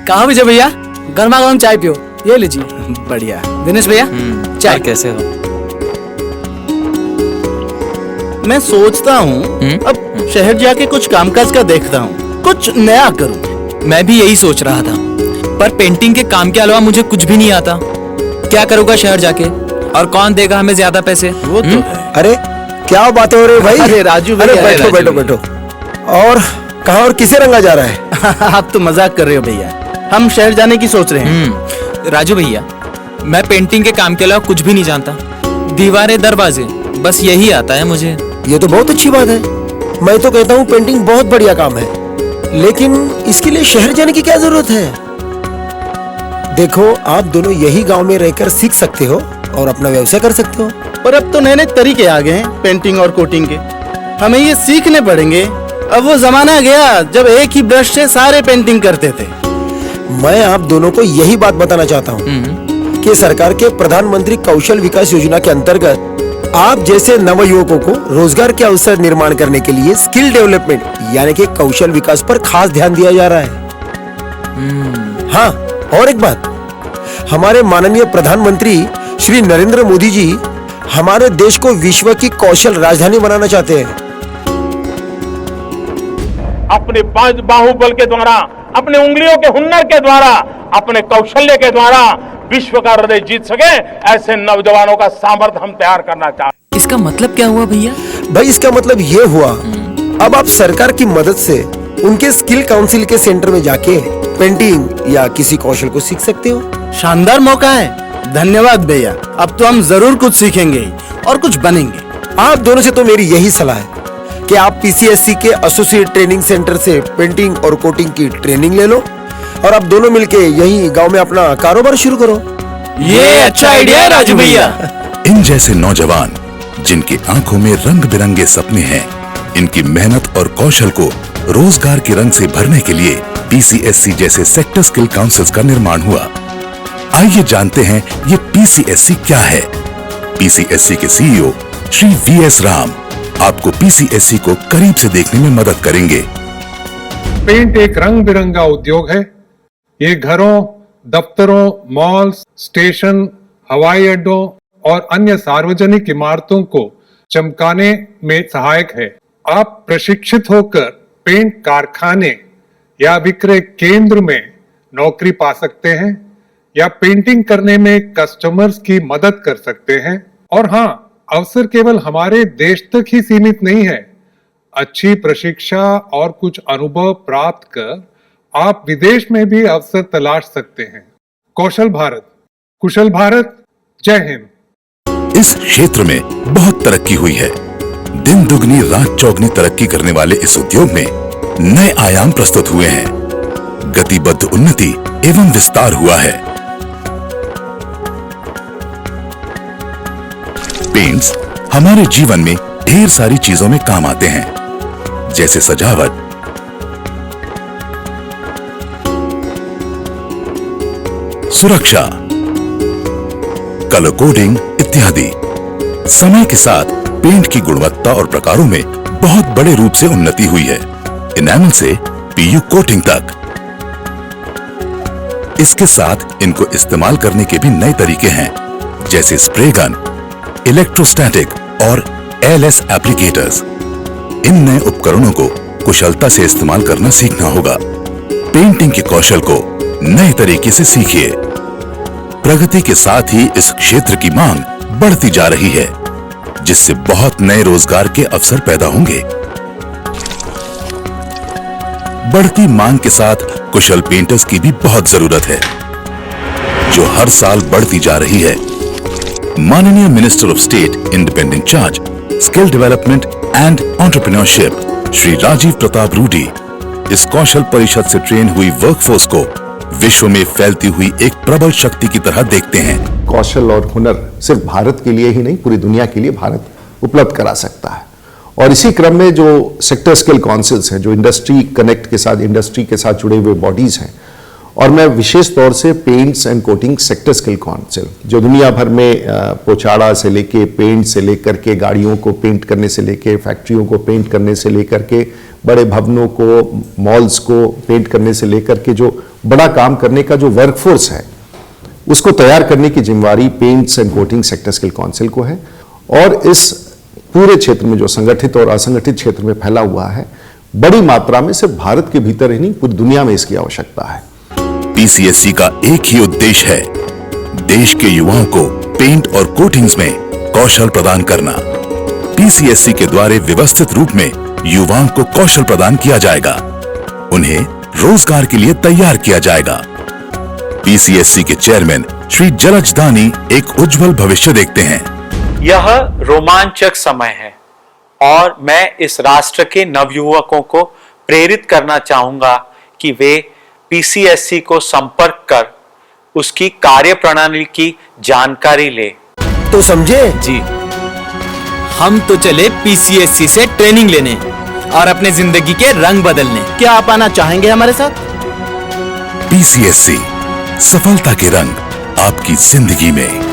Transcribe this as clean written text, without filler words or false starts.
कहाँ विजय भैया, गर्मा गर्म चाय पियो, ये लीजिए। बढ़िया। दिनेश भैया चाय। कैसे हो? मैं सोचता हूँ अब शहर जाके कुछ कामकाज का देखता हूँ, कुछ नया करूँ। मैं भी यही सोच रहा था, पर पेंटिंग के काम के अलावा मुझे कुछ भी नहीं आता। क्या करूँगा शहर जाके, और कौन देगा हमें ज्यादा पैसे? वो तो है। अरे क्या बातें हो रही भाई? अरे राजू अरे भैया, बैठो राजू बैठो भैया। बैठो। और कहाँ और किसे रंगा जा रहा है? आप तो मजाक कर रहे हो भैया, हम शहर जाने की सोच रहे हैं। राजू भैया, मैं पेंटिंग के काम के अलावा कुछ भी नहीं जानता। दीवारें, दरवाजे, बस यही आता है मुझे। ये तो बहुत अच्छी बात है। मैं तो कहता हूँ पेंटिंग बहुत बढ़िया काम है, लेकिन इसके लिए शहर जाने की क्या जरूरत है? देखो, आप दोनों यही गांव में रहकर सीख सकते हो और अपना व्यवसाय कर सकते हो। पर अब तो नए नए तरीके आ गए हैं पेंटिंग और कोटिंग के, हमें ये सीखने पड़ेंगे। अब वो जमाना गया जब एक ही ब्रश से सारे पेंटिंग करते थे। मैं आप दोनों को यही बात बताना चाहता हूँ कि सरकार के प्रधानमंत्री कौशल विकास योजना के अंतर्गत आप जैसे नव युवकों को रोजगार के अवसर निर्माण करने के लिए स्किल डेवलपमेंट यानी कि कौशल विकास पर खास ध्यान दिया जा रहा है। हाँ, और एक बात, हमारे माननीय प्रधानमंत्री श्री नरेंद्र मोदी जी हमारे देश को विश्व की कौशल राजधानी बनाना चाहते हैं। अपने पांच बाहुबल के द्वारा, अपने उंगलियों के हुनर के द्वारा, अपने कौशल्य के द्वारा विश्व का हृदय जीत सके, ऐसे नौजवानों का सामर्थ्य हम तैयार करना चाहते हैं। इसका मतलब क्या हुआ भैया? भाई इसका मतलब ये हुआ, अब आप सरकार की मदद से उनके स्किल काउंसिल के सेंटर में जाके पेंटिंग या किसी कौशल को सीख सकते हो। शानदार मौका है, धन्यवाद भैया। अब तो हम जरूर कुछ सीखेंगे और कुछ बनेंगे। आप दोनों से तो मेरी यही सलाह है कि आप पीसीएससी के एसोसिएट ट्रेनिंग सेंटर से पेंटिंग और कोटिंग की ट्रेनिंग ले लो और आप दोनों मिलके यही गांव में अपना कारोबार शुरू करो। ये अच्छा आइडिया है राजू भैया। इन जैसे नौजवान जिनकी आंखों में रंग बिरंगे सपने हैं, इनकी मेहनत और कौशल को रोजगार के रंग से भरने के लिए पीसीएससी जैसे सेक्टर स्किल काउंसिल्स का निर्माण हुआ। आइए जानते हैं ये पीसीएससी क्या है। पीसीएससी के सीईओ श्री वीएस राम आपको पीसीएससी को करीब से देखने में मदद करेंगे। पेंट एक रंग बिरंगा उद्योग है। ये घरों, दफ्तरों, मॉल्स, स्टेशन, हवाई अड्डों और अन्य सार्वजनिक इमारतों को चमकाने में सहायक है। आप प्रशिक्षित होकर पेंट कारखाने या विक्रय केंद्र में नौकरी पा सकते हैं या पेंटिंग करने में कस्टमर्स की मदद कर सकते हैं। और हाँ, अवसर केवल हमारे देश तक ही सीमित नहीं है। अच्छी प्रशिक्षा और कुछ अनुभव प्राप्त कर आप विदेश में भी अवसर तलाश सकते हैं। कौशल भारत, कुशल भारत। जय हिंद। इस क्षेत्र में बहुत तरक्की हुई है। दिन दुगनी रात चौगनी तरक्की करने वाले इस उद्योग में नए आयाम प्रस्तुत हुए हैं। गतिबद्ध उन्नति एवं विस्तार हुआ है। पेंट्स हमारे जीवन में ढेर सारी चीजों में काम आते हैं, जैसे सजावट, सुरक्षा, कलर कोडिंग इत्यादि। समय के साथ पेंट की गुणवत्ता और प्रकारों में बहुत बड़े रूप से उन्नति हुई है, इनेमल से पीयू कोटिंग तक। इसके साथ इनको इस्तेमाल करने के भी नए तरीके हैं, जैसे स्प्रे गन, इलेक्ट्रोस्टैटिक और एलएस एप्लीकेटर्स। इन नए उपकरणों को कुशलता से इस्तेमाल करना सीखना होगा। पेंटिंग के कौशल को नए तरीके से सीखिए। प्रगति के साथ ही इस क्षेत्र की मांग बढ़ती जा रही है, जिससे बहुत नए रोजगार के अवसर पैदा होंगे। बढ़ती मांग के साथ कुशल पेंटर्स की भी बहुत जरूरत है, जो हर साल बढ़ती जा रही है। माननीय minister of state independent charge skill development and entrepreneurship Shri Rajiv Pratap Rudy इस कौशल परिषद से ट्रेन हुई वर्कफोर्स को विश्व में फैलती हुई एक प्रबल शक्ति की तरह देखते हैं। कौशल और हुनर सिर्फ भारत के लिए ही नहीं, पूरी दुनिया के लिए भारत उपलब्ध करा सकता है। और इसी क्रम में जो सेक्टर स्किल काउंसिल्स हैं, जो इंडस्ट्री कनेक्ट के साथ, इंडस्ट्री के साथ जुड़े हुए बॉडीज हैं, और मैं विशेष तौर से paints and coating sector skill council, जो दुनिया भर में पोचाड़ा से लेके, पेंट से लेकर के, गाड़ियों को पेंट करने से लेके, फैक्ट्रियों को पेंट करने से लेकर के, बड़े भवनों को, मॉल्स को पेंट करने से लेकर के, जो बड़ा काम करने का जो वर्कफोर्स है उसको तैयार करने की जिम्मेवारी paints and coating sector skill council को है। और इस पूरे क्षेत्र में जो संगठित और असंगठित क्षेत्र में फैला हुआ है, बड़ी मात्रा में सिर्फ भारत के भीतर ही नहीं पूरी दुनिया में इसकी आवश्यकता है। पीसीएससी का एक ही उद्देश्य है, देश के युवाओं को पेंट और कोटिंग्स में कौशल प्रदान करना। पीसीएससी के द्वारा व्यवस्थित रूप में युवाओं को कौशल प्रदान किया जाएगा, उन्हें रोजगार के लिए तैयार किया जाएगा। पीसीएससी के चेयरमैन श्री जलज दानी एक उज्जवल भविष्य देखते हैं। यह रोमांचक समय है और मैं इस राष्ट्र के नवयुवकों को प्रेरित करना चाहूंगा कि वे पीसीएससी को संपर्क कर उसकी कार्यप्रणाली की जानकारी ले। तो समझे? जी, हम तो चले पीसीएससी से ट्रेनिंग लेने और अपने जिंदगी के रंग बदलने। क्या आप आना चाहेंगे हमारे साथ? पीसीएससी, सफलता के रंग आपकी जिंदगी में।